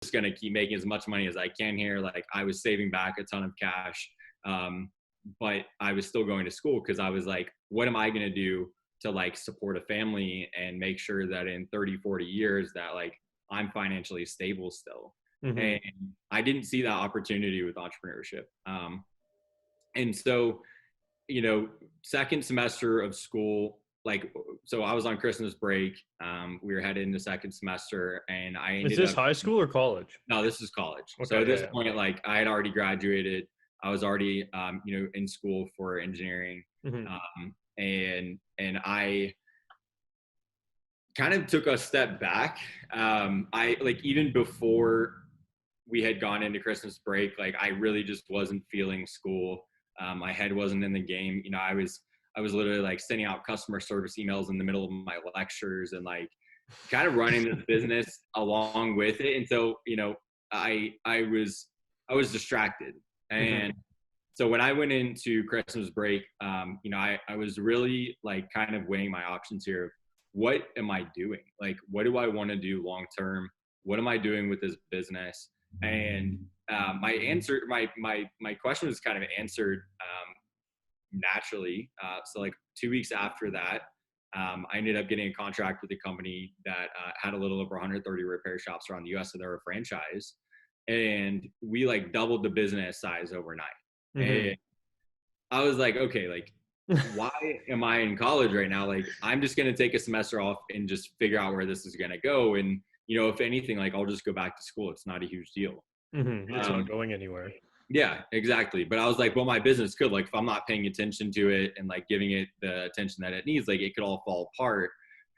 just going to keep making as much money as I can here. Like I was saving back a ton of cash. But I was still going to school because I was like, what am I going to do to like support a family and make sure that in 30, 40 years that like I'm financially stable still. And I didn't see that opportunity with entrepreneurship. And so, you know, second semester of school, like, so I was on Christmas break. We were headed into second semester and I ended up. Is this high school or college? No, this is college. Okay, So at this point, like I had already graduated. I was already, you know, in school for engineering. And I kind of took a step back. I like, even before we had gone into Christmas break, like I really just wasn't feeling school. My head wasn't in the game. You know, I was literally like sending out customer service emails in the middle of my lectures and like kind of running the business along with it. And so, you know, I was distracted. And so when I went into Christmas break, you know, I was really like kind of weighing my options here of what am I doing? Like, what do I want to do long term? What am I doing with this business? And my answer, my question was kind of answered naturally. So like 2 weeks after that, I ended up getting a contract with a company that had a little over 130 repair shops around the US. So they're a franchise. And we like doubled the business size overnight. And I was like, okay, like, why am I in college right now? Like, I'm just going to take a semester off and just figure out where this is going to go. And, you know, if anything, like, I'll just go back to school. It's not a huge deal. It's not going anywhere. Yeah, exactly. But I was like, well, my business could, like, if I'm not paying attention to it and like giving it the attention that it needs, like it could all fall apart.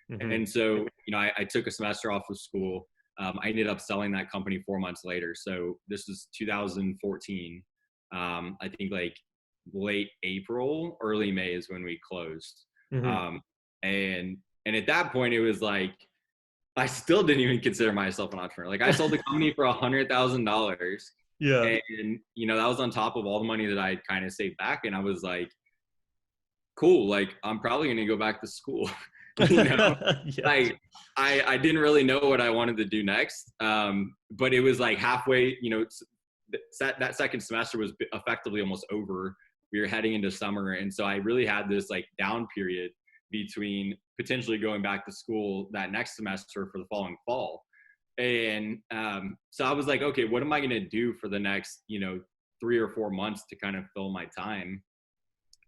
And so, you know, I took a semester off of school. I ended up selling that company 4 months later. So this was 2014. I think like late April, early May is when we closed. And at that point it was like, I still didn't even consider myself an entrepreneur. Like I sold the company for $100,000. Yeah. And, you know, that was on top of all the money that I had kind of saved back. And I was like, cool. Like I'm probably going to go back to school. You know, like I didn't really know what I wanted to do next. But it was like halfway, you know, that second semester was effectively almost over. We were heading into summer. And so I really had this like down period between potentially going back to school that next semester for the following fall. And so I was like, okay, what am I going to do for the next, you know, 3 or 4 months to kind of fill my time?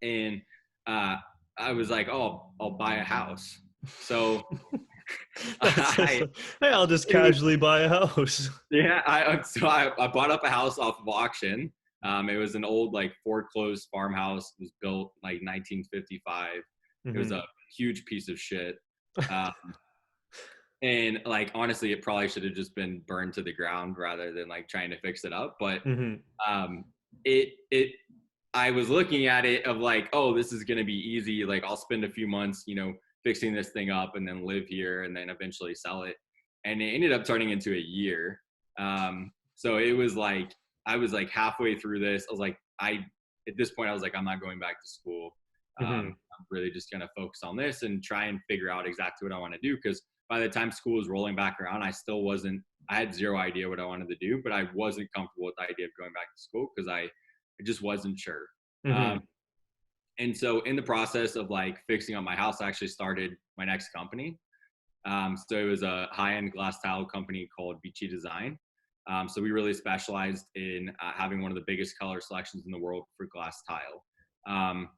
And I was like, oh, I'll buy a house. So I'll just casually buy a house. Yeah. I bought up a house off of auction. It was an old like foreclosed farmhouse. It was built like 1955. It was a huge piece of shit. And like, honestly, it probably should have just been burned to the ground rather than like trying to fix it up. But I was looking at it of like, oh, this is going to be easy. Like I'll spend a few months, you know, fixing this thing up and then live here and then eventually sell it. And it ended up turning into a year. So it was like, I was like halfway through this. I was like, at this point I was like, I'm not going back to school. I'm really just going to focus on this and try and figure out exactly what I want to do. Cause by the time school was rolling back around, I had zero idea what I wanted to do, but I wasn't comfortable with the idea of going back to school because I just wasn't sure. And so in the process of like fixing up my house, I actually started my next company. So it was a high-end glass tile company called Juvie Design. So we really specialized in having one of the biggest color selections in the world for glass tile.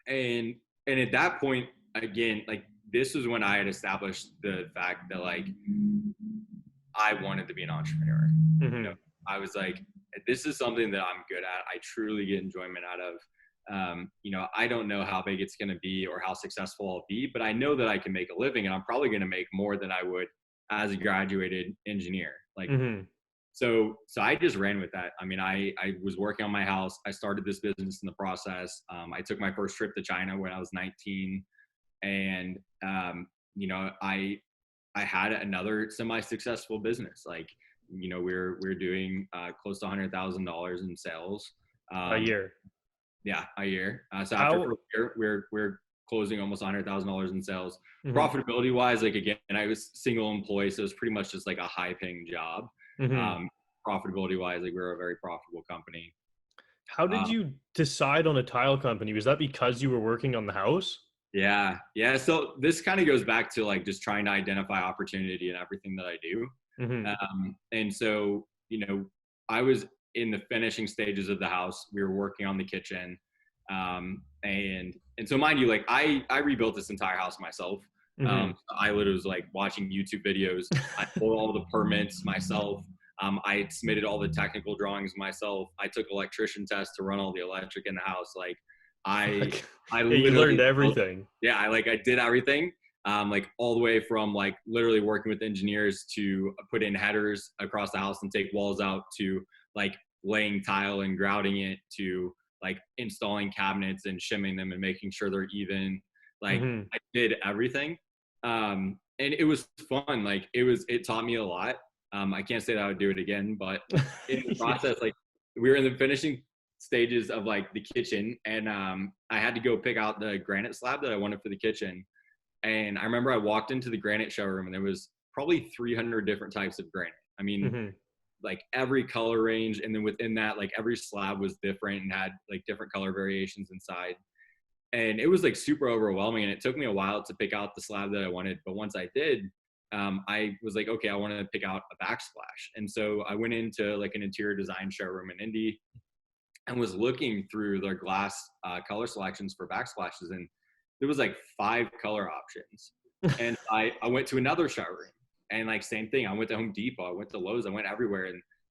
And at that point, again, like this was when I had established the fact that like I wanted to be an entrepreneur. You know, I was like, this is something that I'm good at. I truly get enjoyment out of. You know, I don't know how big it's going to be or how successful I'll be, but I know that I can make a living and I'm probably going to make more than I would as a graduated engineer. Like, so I just ran with that. I mean, I was working on my house. I started this business in the process. I took my first trip to China when I was 19 and, you know, I had another semi-successful business. Like, you know, we're doing close to $100,000 in sales a year. Yeah, a year. So after a year, we're closing almost $100,000 in sales. Profitability wise, like again, I was single employee, so it's pretty much just like a high paying job. Mm-hmm. Profitability wise, like we're a very profitable company. How did Um, you decide on a tile company? Was that because you were working on the house? yeah, yeah. So this kind of goes back to like just trying to identify opportunity in everything that I do. Mm-hmm. And so, I was in the finishing stages of the house. We were working on the kitchen. And so mind you, like I rebuilt this entire house myself. Mm-hmm. I literally was like watching YouTube videos. I pulled all the permits myself. I submitted all the technical drawings myself. I took electrician tests to run all the electric in the house. Like I, Fuck. I Yeah, you learned literally built, everything. yeah, I did everything. Like all the way from like literally working with engineers to put in headers across the house and take walls out to like laying tile and grouting it to like installing cabinets and shimming them and making sure they're even. Like Mm-hmm. I did everything. And it was fun. Like it taught me a lot. I can't say that I would do it again, but in the Yeah. process, like we were in the finishing stages of like the kitchen, and I had to go pick out the granite slab that I wanted for the kitchen. And I remember I walked into the granite showroom and there was probably 300 different types of granite. I mean, Mm-hmm. like every color range. And then within that, like every slab was different and had like different color variations inside. And it was like super overwhelming. And it took me a while to pick out the slab that I wanted. But once I did, I was like, okay, I want to pick out a backsplash. And so I went into like an interior design showroom in Indy and was looking through their glass color selections for backsplashes. And there was like 5 color options. And I went to another showroom and like same thing. I went to Home Depot, I went to Lowe's, I went everywhere,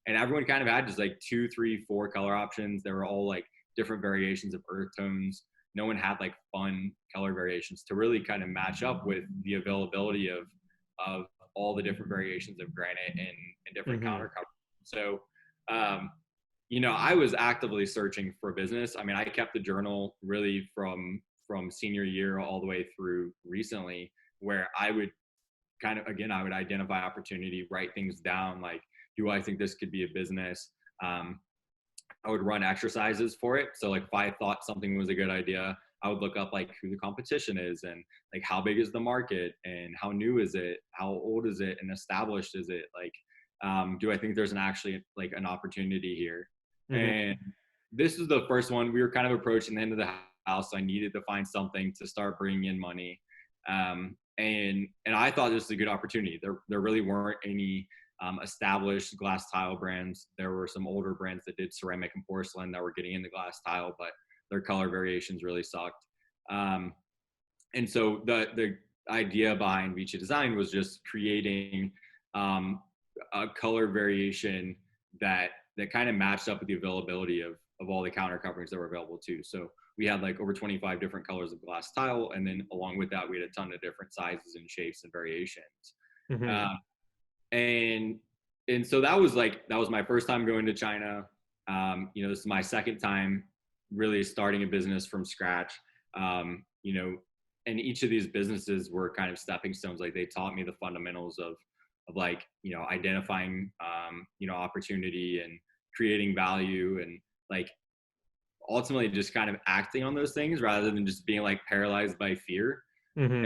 and everyone kind of had just like 2, 3, 4 color options. They were all like different variations of earth tones. No one had like fun color variations to really kind of match up with the availability of all the different variations of granite and different Mm-hmm. counter covers. So um, I was actively searching for business. I mean, I kept the journal really from senior year all the way through recently, where I would kind of, again, I would identify opportunity, write things down, like, do I think this could be a business? Um, I would run exercises for it. So like if I thought something was a good idea, I would look up like who the competition is and like how big is the market and how new is it, how old is it, and established is it? Like, do I think there's actually like an opportunity here? Mm-hmm. And this is the first one. We were kind of approaching the end of the house. So I needed to find something to start bringing in money. And I thought this was a good opportunity. There really weren't any established glass tile brands. There were some older brands that did ceramic and porcelain that were getting into glass tile, but their color variations really sucked. Um, and so the idea behind Vici Design was just creating um, a color variation that kind of matched up with the availability of all the counter coverings that were available too. So we had like over 25 different colors of glass tile, and then along with that, we had a ton of different sizes and shapes and variations. Mm-hmm. Um, and and so that was my first time going to China. This is my second time really starting a business from scratch. And each of these businesses were kind of stepping stones. Like they taught me the fundamentals of like identifying opportunity and creating value, and like ultimately just kind of acting on those things rather than just being like paralyzed by fear. Mm-hmm.